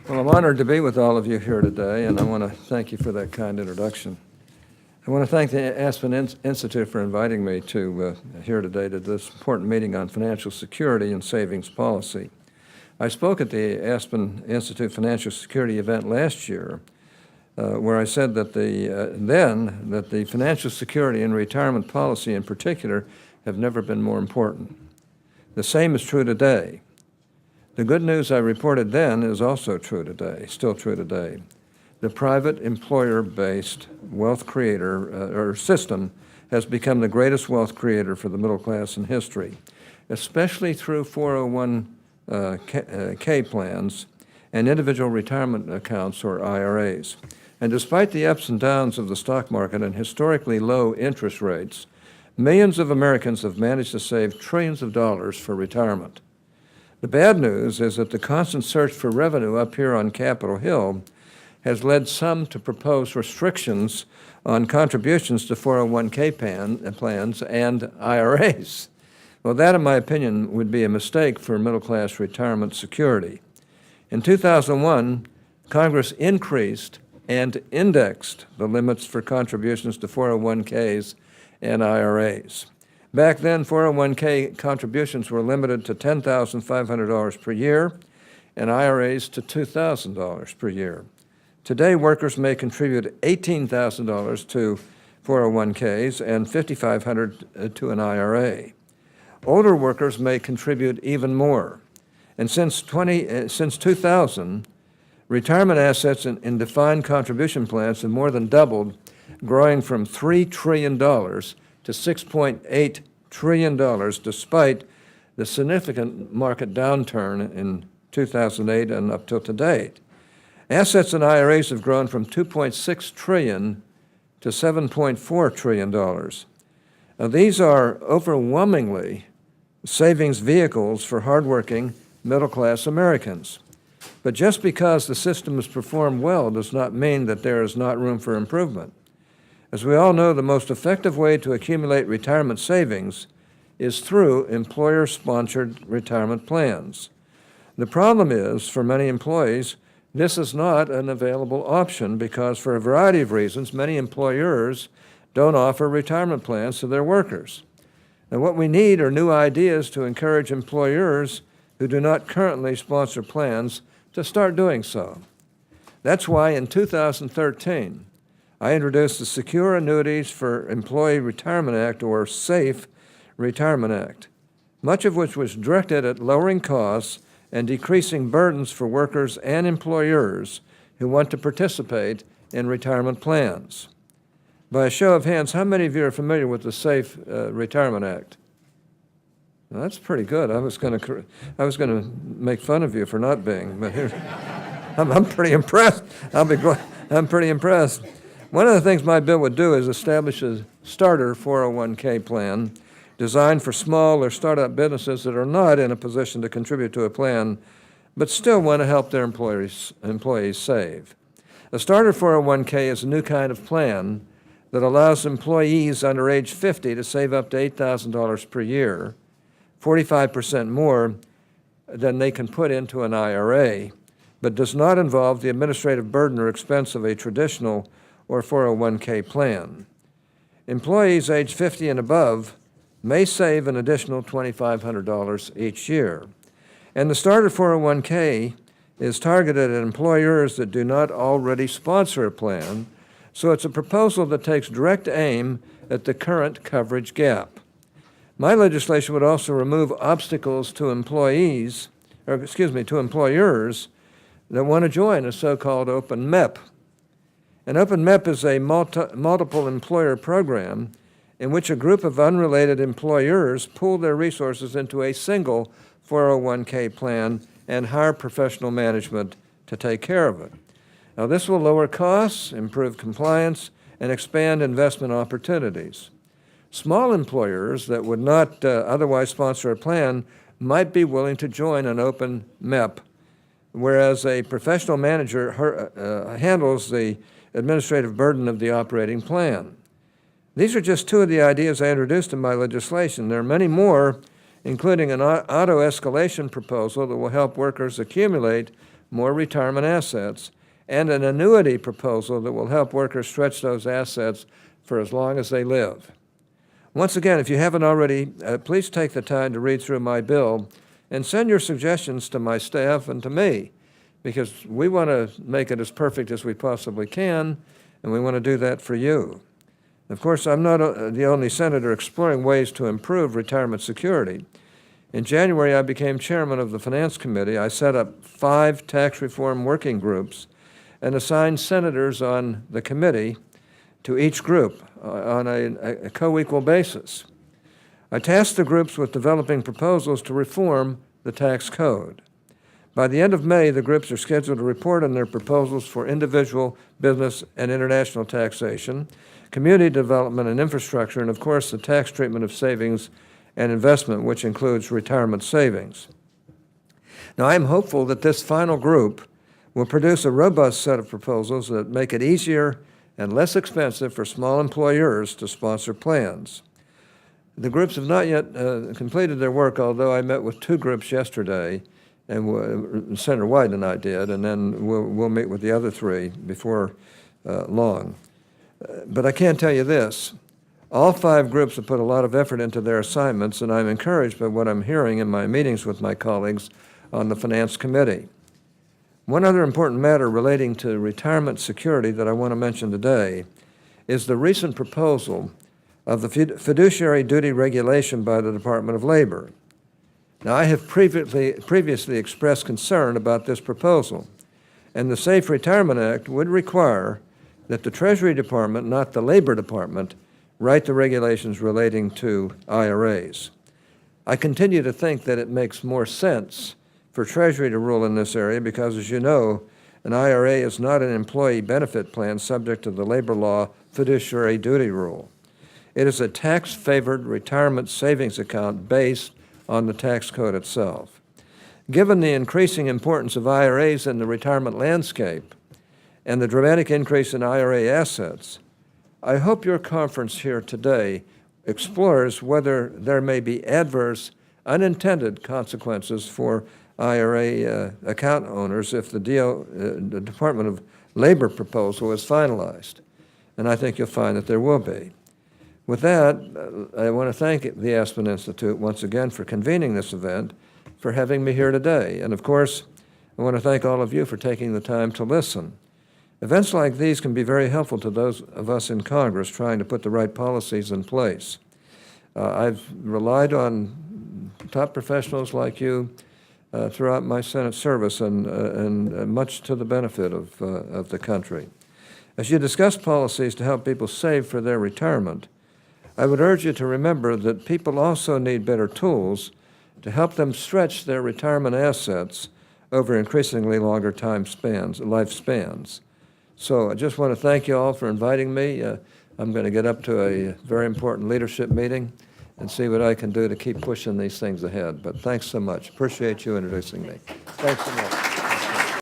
Well, I'm honored to be with all of you here today, and I want to thank you for that kind introduction. I want to thank the Aspen Institute for inviting me to here today to this important meeting on financial security and savings policy. I spoke at the Aspen Institute Financial Security event last year, where I said that the financial security and retirement policy in particular have never been more important. The same is true today. The good news I reported then is also true today, still true today. The private employer-based wealth creator or system has become the greatest wealth creator for the middle class in history, especially through 401k plans and individual retirement accounts or IRAs. And despite the ups and downs of the stock market and historically low interest rates, millions of Americans have managed to save trillions of dollars for retirement. The bad news is that the constant search for revenue up here on Capitol Hill has led some to propose restrictions on contributions to 401k plans and IRAs. Well, that, in my opinion, would be a mistake for middle-class retirement security. In 2001, Congress increased and indexed the limits for contributions to 401ks and IRAs. Back then, 401k contributions were limited to $10,500 per year and IRAs to $2,000 per year. Today, workers may contribute $18,000 to 401ks and $5,500 to an IRA. Older workers may contribute even more. And since 2000, retirement assets in defined contribution plans have more than doubled, growing from $3 trillion to $6.8 trillion, despite the significant market downturn in 2008 and up till today. Assets in IRAs have grown from $2.6 trillion to $7.4 trillion. Now, these are overwhelmingly savings vehicles for hardworking middle-class Americans. But just because the system has performed well does not mean that there is not room for improvement. As we all know, the most effective way to accumulate retirement savings is through employer-sponsored retirement plans. The problem is, for many employees, this is not an available option because, for a variety of reasons, many employers don't offer retirement plans to their workers. And what we need are new ideas to encourage employers who do not currently sponsor plans to start doing so. That's why in 2013, I introduced the Secure Annuities for Employee Retirement Act, or SAFE Retirement Act, much of which was directed at lowering costs and decreasing burdens for workers and employers who want to participate in retirement plans. By a show of hands, how many of you are familiar with the SAFE Retirement Act? Well, that's pretty good. I was going to make fun of you for not being, but here, I'm pretty impressed. I'm pretty impressed. One of the things my bill would do is establish a starter 401k plan designed for small or startup businesses that are not in a position to contribute to a plan but still want to help their employees save. A starter 401k is a new kind of plan that allows employees under age 50 to save up to $8,000 per year, 45% more than they can put into an IRA, but does not involve the administrative burden or expense of a traditional or 401k plan. Employees age 50 and above may save an additional $2,500 each year. And the starter 401k is targeted at employers that do not already sponsor a plan, so it's a proposal that takes direct aim at the current coverage gap. My legislation would also remove obstacles to employers that want to join a so-called open MEP. An open MEP is a multiple employer program in which a group of unrelated employers pool their resources into a single 401k plan and hire professional management to take care of it. Now, this will lower costs, improve compliance, and expand investment opportunities. Small employers that would not otherwise sponsor a plan might be willing to join an open MEP, whereas a professional manager handles the administrative burden of the operating plan. These are just two of the ideas I introduced in my legislation. There are many more, including an auto-escalation proposal that will help workers accumulate more retirement assets, and an annuity proposal that will help workers stretch those assets for as long as they live. Once again, if you haven't already, please take the time to read through my bill and send your suggestions to my staff and to me, because we want to make it as perfect as we possibly can, and we want to do that for you. Of course, I'm not the only senator exploring ways to improve retirement security. In January, I became chairman of the Finance Committee. I set up 5 tax reform working groups and assigned senators on the committee to each group on a co-equal basis. I tasked the groups with developing proposals to reform the tax code. By the end of May, the groups are scheduled to report on their proposals for individual, business, and international taxation, community development and infrastructure, and of course the tax treatment of savings and investment, which includes retirement savings. Now, I'm hopeful that this final group will produce a robust set of proposals that make it easier and less expensive for small employers to sponsor plans. The groups have not yet completed their work, although I met with 2 groups yesterday, and Senator White and I did, and then we'll meet with the other 3 before long. But I can tell you this. All 5 groups have put a lot of effort into their assignments, and I'm encouraged by what I'm hearing in my meetings with my colleagues on the Finance Committee. One other important matter relating to retirement security that I want to mention today is the recent proposal of the fiduciary duty regulation by the Department of Labor. Now, I have previously expressed concern about this proposal, and the Safe Retirement Act would require that the Treasury Department, not the Labor Department, write the regulations relating to IRAs. I continue to think that it makes more sense for Treasury to rule in this area because, as you know, an IRA is not an employee benefit plan subject to the labor law fiduciary duty rule. It is a tax-favored retirement savings account based on the tax code itself. Given the increasing importance of IRAs in the retirement landscape and the dramatic increase in IRA assets, I hope your conference here today explores whether there may be adverse, unintended consequences for IRA account owners if the Department of Labor proposal is finalized. And I think you'll find that there will be. With that, I want to thank the Aspen Institute once again for convening this event, for having me here today. And of course, I want to thank all of you for taking the time to listen. Events like these can be very helpful to those of us in Congress trying to put the right policies in place. I've relied on top professionals like you throughout my Senate service, and much to the benefit of the country. As you discuss policies to help people save for their retirement, I would urge you to remember that people also need better tools to help them stretch their retirement assets over increasingly longer lifespans. So I just want to thank you all for inviting me. I'm going to get up to a very important leadership meeting and see what I can do to keep pushing these things ahead. But thanks so much. Appreciate you introducing me. Thanks so much.